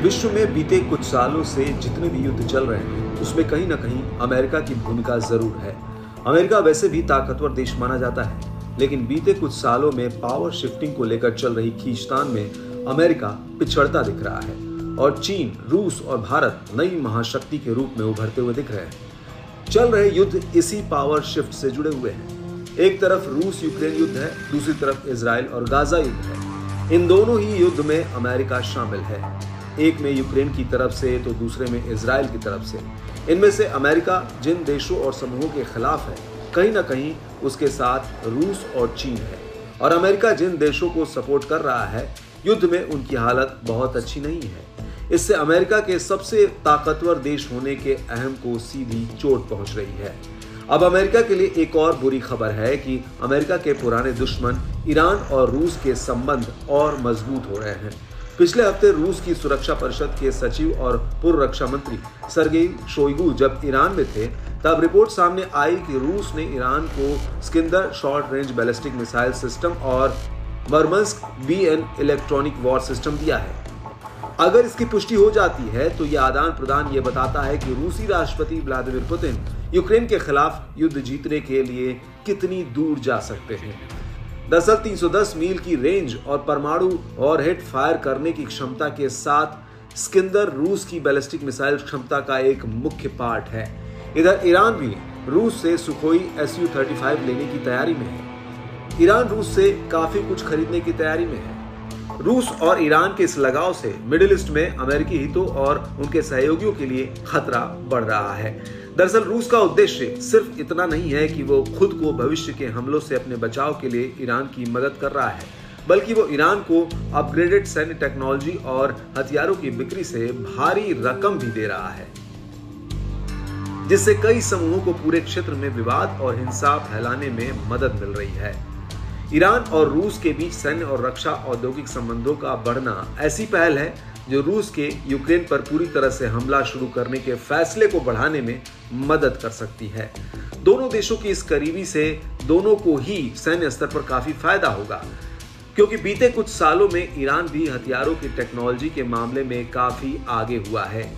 विश्व में बीते कुछ सालों से जितने भी युद्ध चल रहे हैं उसमें कहीं ना कहीं अमेरिका की भूमिका जरूर है। अमेरिका वैसे भी ताकतवर देश माना जाता है, लेकिन बीते कुछ सालों में पावर शिफ्टिंग को लेकर चल रही खींचतान में अमेरिका पिछड़ता दिख रहा है और चीन, रूस और भारत नई महाशक्ति के रूप में उभरते हुए दिख रहे हैं। चल रहे युद्ध इसी पावर शिफ्ट से जुड़े हुए हैं। एक तरफ रूस यूक्रेन युद्ध है, दूसरी तरफ इजराइल और गाजा युद्ध है। इन दोनों ही युद्ध में अमेरिका शामिल है, एक में यूक्रेन की तरफ से तो दूसरे में इजराइल की तरफ से। इनमें से अमेरिका जिन देशों और समूहों के खिलाफ है, कहीं ना कहीं उसके साथ रूस और चीन है, और अमेरिका जिन देशों को सपोर्ट कर रहा है, युद्ध में उनकी हालत बहुत अच्छी नहीं है। इससे अमेरिका के सबसे ताकतवर देश होने के अहम को सीधी चोट पहुंच रही है। अब अमेरिका के लिए एक और बुरी खबर है कि अमेरिका के पुराने दुश्मन ईरान और रूस के संबंध और मजबूत हो रहे हैं। पिछले हफ्ते रूस की सुरक्षा परिषद के सचिव और पूर्व रक्षा मंत्री सर्गेई शोइगु जब ईरान में थे, तब रिपोर्ट सामने आई कि रूस ने ईरान को Iskander short range ballistic missile system और Murmansk BN electronic war system दिया है। अगर इसकी पुष्टि हो जाती है तो यह आदान प्रदान ये बताता है कि रूसी राष्ट्रपति व्लादिमीर पुतिन यूक्रेन के खिलाफ युद्ध जीतने के लिए कितनी दूर जा सकते हैं। दरअसल 310 मील की रेंज और परमाणु वॉरहेड फायर करने की क्षमता के साथ स्किंदर रूस की बैलिस्टिक मिसाइल क्षमता का एक मुख्य पार्ट है। इधर ईरान भी रूस से सुखोई Su-35 लेने की तैयारी में है। ईरान रूस से काफी कुछ खरीदने की तैयारी में है। रूस और ईरान के इस लगाव से मिडिल ईस्ट में अमेरिकी हितों और उनके सहयोगियों के लिए खतरा बढ़ रहा है। दरअसल रूस का उद्देश्य सिर्फ इतना नहीं है कि वो खुद को भविष्य के हमलों से अपने बचाव के लिए ईरान की मदद कर रहा है, बल्कि वो ईरान को अपग्रेडेड सैन्य टेक्नोलॉजी और हथियारों की बिक्री से भारी रकम भी दे रहा है, जिससे कई समूहों को पूरे क्षेत्र में विवाद और हिंसा फैलाने में मदद मिल रही है। ईरान और रूस के बीच सैन्य और रक्षा औद्योगिक संबंधों का बढ़ना ऐसी पहल है जो रूस के यूक्रेन पर पूरी तरह से हमला शुरू करने के फैसले को बढ़ाने में मदद कर सकती है। दोनों देशों की इस करीबी से दोनों को ही सैन्य स्तर पर काफी फायदा होगा, क्योंकि बीते कुछ सालों में ईरान भी हथियारों की टेक्नोलॉजी के मामले में काफी आगे हुआ है।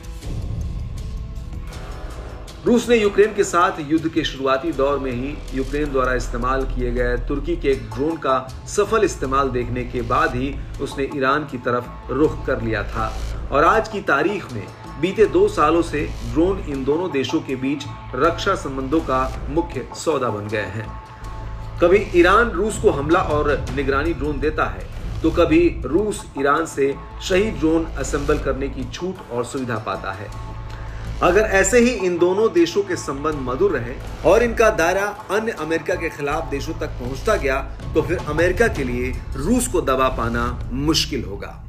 रूस ने यूक्रेन के साथ युद्ध के शुरुआती दौर में ही यूक्रेन द्वारा इस्तेमाल किए गए तुर्की के एक ड्रोन का सफल इस्तेमाल देखने के बाद ही उसने ईरान की तरफ रुख कर लिया था, और आज की तारीख में बीते 2 सालों से ड्रोन इन दोनों देशों के बीच रक्षा संबंधों का मुख्य सौदा बन गए हैं। कभी ईरान रूस को हमला और निगरानी ड्रोन देता है, तो कभी रूस ईरान से शहीद ड्रोन असेंबल करने की छूट और सुविधा पाता है। अगर ऐसे ही इन दोनों देशों के संबंध मधुर रहे और इनका दायरा अन्य अमेरिका के खिलाफ देशों तक पहुंचता गया, तो फिर अमेरिका के लिए रूस को दबा पाना मुश्किल होगा।